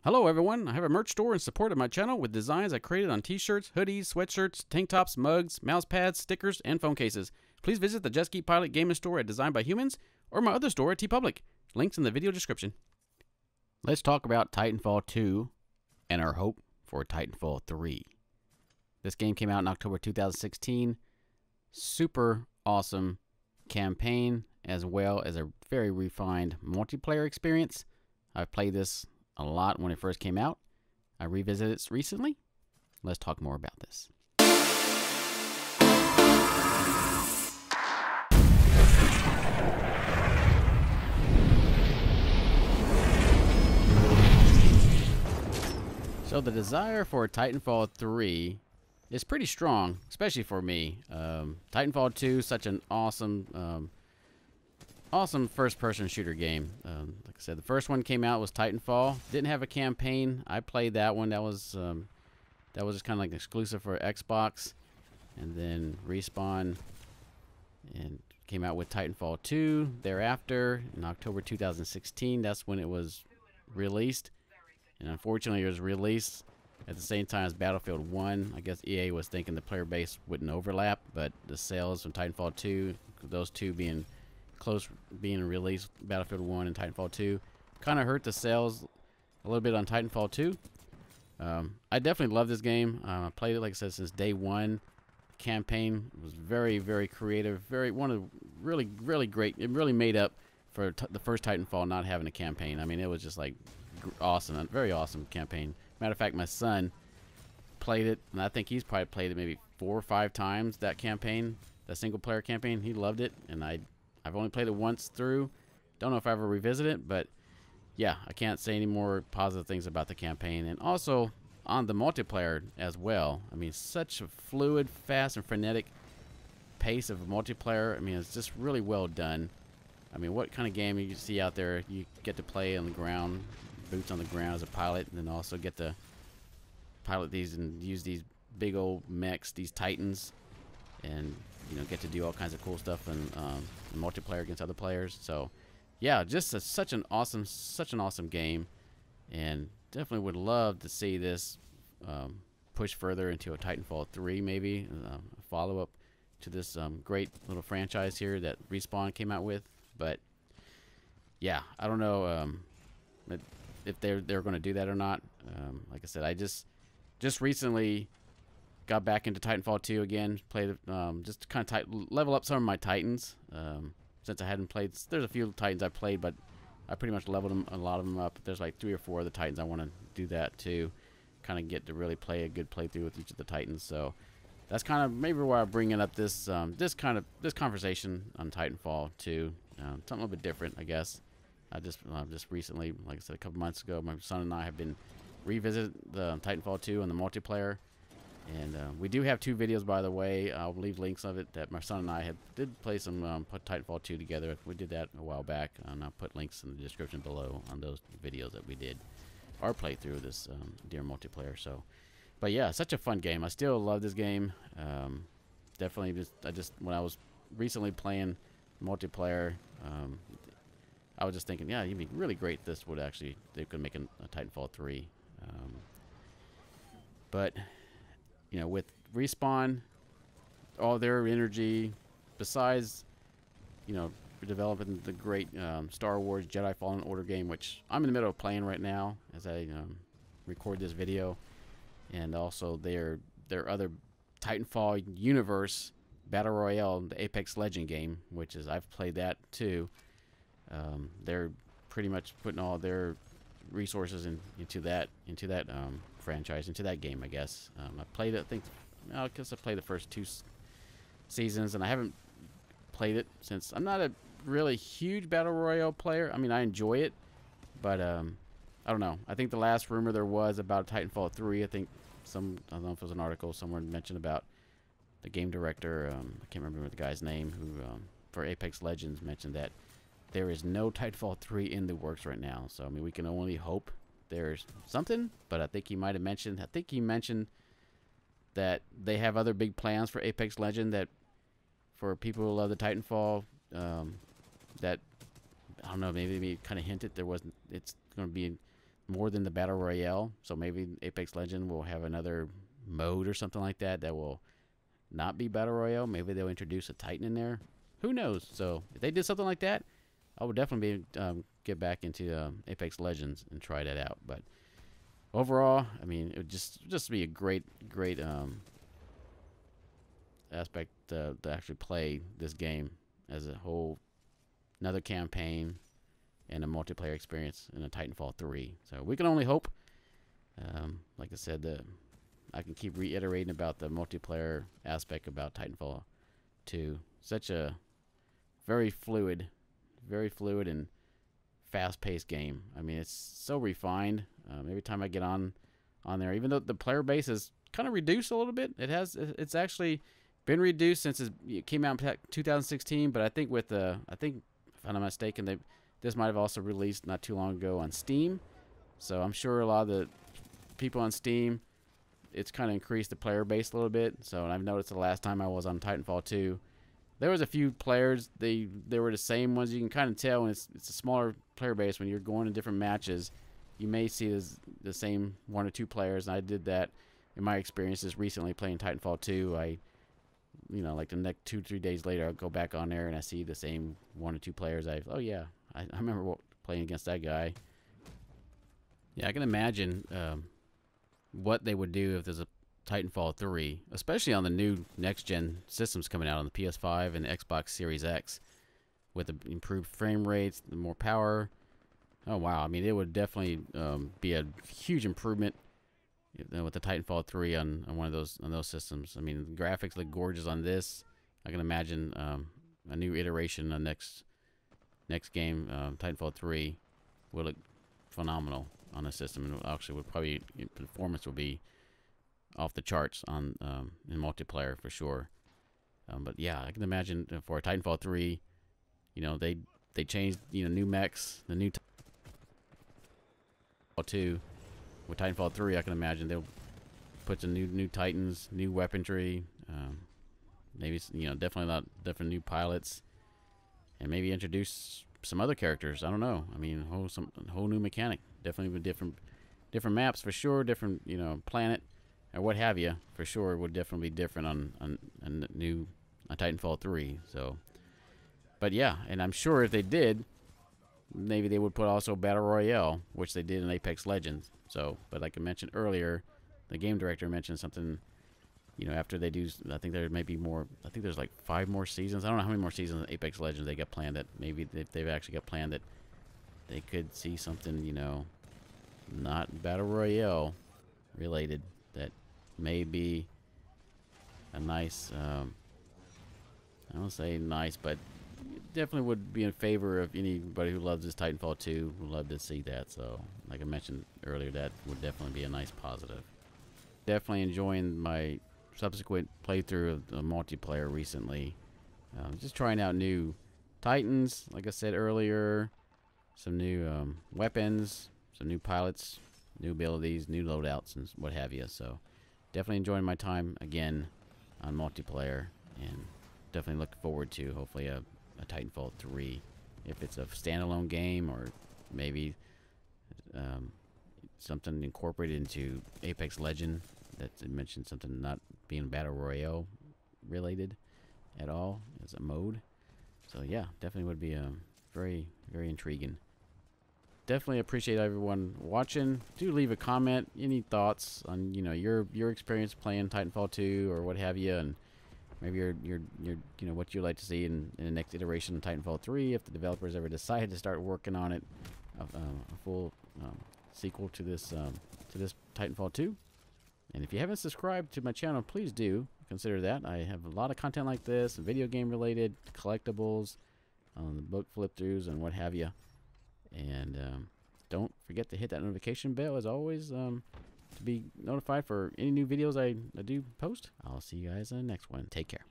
Hello everyone, I have a merch store in support of my channel with designs I created on t-shirts, hoodies, sweatshirts, tank tops, mugs, mouse pads, stickers, and phone cases. Please visit the Just Geek Pilot gaming store at Designed by Humans or my other store at TeePublic. Links in the video description. Let's talk about Titanfall 2 and our hope for Titanfall 3. This game came out in October 2016. Super awesome campaign as well as a very refined multiplayer experience. I've played this a lot when it first came out. I revisited it recently. Let's talk more about this. So the desire for Titanfall 3 is pretty strong, especially for me. Titanfall 2, such an awesome awesome first-person shooter game. Like I said, the first one came out was Titanfall. Didn't have a campaign. I played that one. That was just kind of like exclusive for Xbox. And then Respawn and came out with Titanfall 2 thereafter in October 2016. That's when it was released. And unfortunately, it was released at the same time as Battlefield 1. I guess EA was thinking the player base wouldn't overlap, but the sales from Titanfall 2, those two being released, Battlefield 1 and Titanfall 2, kind of hurt the sales a little bit on Titanfall 2. I definitely love this game. I played it, like I said, since day one. Campaign was very, very creative, really great. It really made up for the first Titanfall not having a campaign. I mean, it was just like awesome, a very awesome campaign. Matter of fact, my son played it, and I think he's probably played it maybe 4 or 5 times, that campaign, the single player campaign. He loved it, and I've only played it once through. Don't know if I ever revisit it, but yeah, I can't say any more positive things about the campaign. And also on the multiplayer as well. I mean, such a fluid, fast, and frenetic pace of multiplayer. I mean, it's just really well done. I mean, what kind of game you see out there? You get to play on the ground, boots on the ground as a pilot, and then also get to pilot these and use these big old mechs, these Titans, and get to do all kinds of cool stuff and multiplayer against other players. So yeah, just such an awesome game, and definitely would love to see this push further into a Titanfall 3, maybe a follow-up to this great little franchise here that Respawn came out with. But yeah, I don't know if they're going to do that or not. Like I said, I just recently got back into Titanfall 2 again. Played just to kind of level up some of my Titans. Since I hadn't played, there's a few Titans I played, but I pretty much leveled a lot of them up. There's like 3 or 4 other Titans I want to do that too. Kind of get to really play a good playthrough with each of the Titans. So that's kind of maybe why I'm bringing up this this conversation on Titanfall 2. Something a little bit different, I guess. I just recently, like I said, a couple months ago, my son and I have been revisited the Titanfall 2 and the multiplayer. And we do have 2 videos, by the way. I'll leave links of it that my son and I did play some Titanfall 2 together. We did that a while back, and I'll put links in the description below on those videos that we did our playthrough of this dear multiplayer. So, but yeah, such a fun game. I still love this game. Definitely, when I was recently playing multiplayer, I was just thinking, yeah, it'd be really great. They could make a Titanfall 3, but with Respawn, all their energy, besides, developing the great Star Wars Jedi Fallen Order game, which I'm in the middle of playing right now as I record this video, and also their other Titanfall universe Battle Royale, the Apex Legend game, which is, I've played that too. They're pretty much putting all their resources into that franchise, into that game, I guess. I played it, I guess I played the first 2 seasons, and I haven't played it since. I'm not a really huge Battle Royale player. I mean, I enjoy it, but I don't know. I think the last rumor there was about Titanfall 3, I don't know if it was an article somewhere mentioned about the game director, I can't remember the guy's name, who for Apex Legends mentioned that there is no Titanfall 3 in the works right now. So, I mean, we can only hope there's something, but I think he might have mentioned, that they have other big plans for Apex Legend, that for people who love the Titanfall, that, I don't know, maybe kind of hinted it's going to be more than the Battle Royale. So maybe Apex Legends will have another mode or something like that that will not be Battle Royale. Maybe they'll introduce a Titan in there. Who knows? So if they did something like that, I would definitely get back into Apex Legends and try that out. But overall, I mean, it would just be a great aspect to actually play this game as a whole, another campaign and a multiplayer experience in a Titanfall 3. So we can only hope. Like I said, I can keep reiterating about the multiplayer aspect about Titanfall 2. Such a very fluid and fast-paced game. I mean, it's so refined. Every time I get on there, even though the player base is kind of reduced a little bit, it's actually been reduced since it came out in 2016. But I think I think if I'm not mistaken, this might have also released not too long ago on Steam. So I'm sure a lot of the people on Steam, it's kind of increased the player base a little bit. So I've noticed the last time I was on Titanfall 2, there was a few players. They were the same ones. You can kind of tell when it's a smaller player base. When you're going to different matches, you may see the same 1 or 2 players. And I did that in my experiences recently playing Titanfall 2. Like the next 2-3 days later, I'll go back on there and I see the same 1 or 2 players. I remember playing against that guy. Yeah, I can imagine what they would do if there's a Titanfall 3, especially on the new next-gen systems coming out on the PS5 and Xbox Series X, with the improved frame rates, the more power. Oh wow! I mean, it would definitely be a huge improvement with the Titanfall 3 on one of those systems. I mean, the graphics look gorgeous on this. I can imagine a new iteration on next game, Titanfall 3, will look phenomenal on the system, and actually would probably performance will be off the charts on in multiplayer for sure. But yeah, I can imagine for Titanfall 3, they changed new mechs, the new Titanfall 2. With Titanfall 3, I can imagine they'll put some new Titans, new weaponry, maybe definitely a lot different new pilots, and maybe introduce some other characters. I don't know. I mean, a whole new mechanic. Definitely with different maps for sure, different planet or what have you for sure. It would definitely be different on Titanfall 3. So, but yeah, and I'm sure if they did, maybe they would put also Battle Royale, which they did in Apex Legends. So, but like I mentioned earlier, the game director mentioned something. After they do, I think there may be more. I think there's like 5 more seasons. I don't know how many more seasons of Apex Legends they got planned. That maybe they've actually got planned that they could see something, not Battle Royale related. That may be a nice. I don't say nice, but definitely would be in favor of anybody who loves this Titanfall 2. Would love to see that. So, like I mentioned earlier, that would definitely be a nice positive. Definitely enjoying my subsequent playthrough of the multiplayer recently. Just trying out new Titans, like I said earlier, some new weapons, some new pilots, new abilities, new loadouts, and what have you. So definitely enjoying my time again on multiplayer, and definitely looking forward to hopefully a Titanfall 3, if it's a standalone game or maybe something incorporated into Apex Legend. That mentioned something not being Battle Royale related at all as a mode. So yeah, definitely would be very, very intriguing. Definitely appreciate everyone watching. Do leave a comment, any thoughts on your experience playing Titanfall 2 or what have you, and maybe your what you'd like to see in the next iteration of Titanfall 3 if the developers ever decide to start working on it, a full sequel to this Titanfall 2. And if you haven't subscribed to my channel, please do consider that. I have a lot of content like this, video game related, collectibles, book flip throughs, and what have you. And don't forget to hit that notification bell as always to be notified for any new videos I do post. I'll see you guys in the next one. Take care.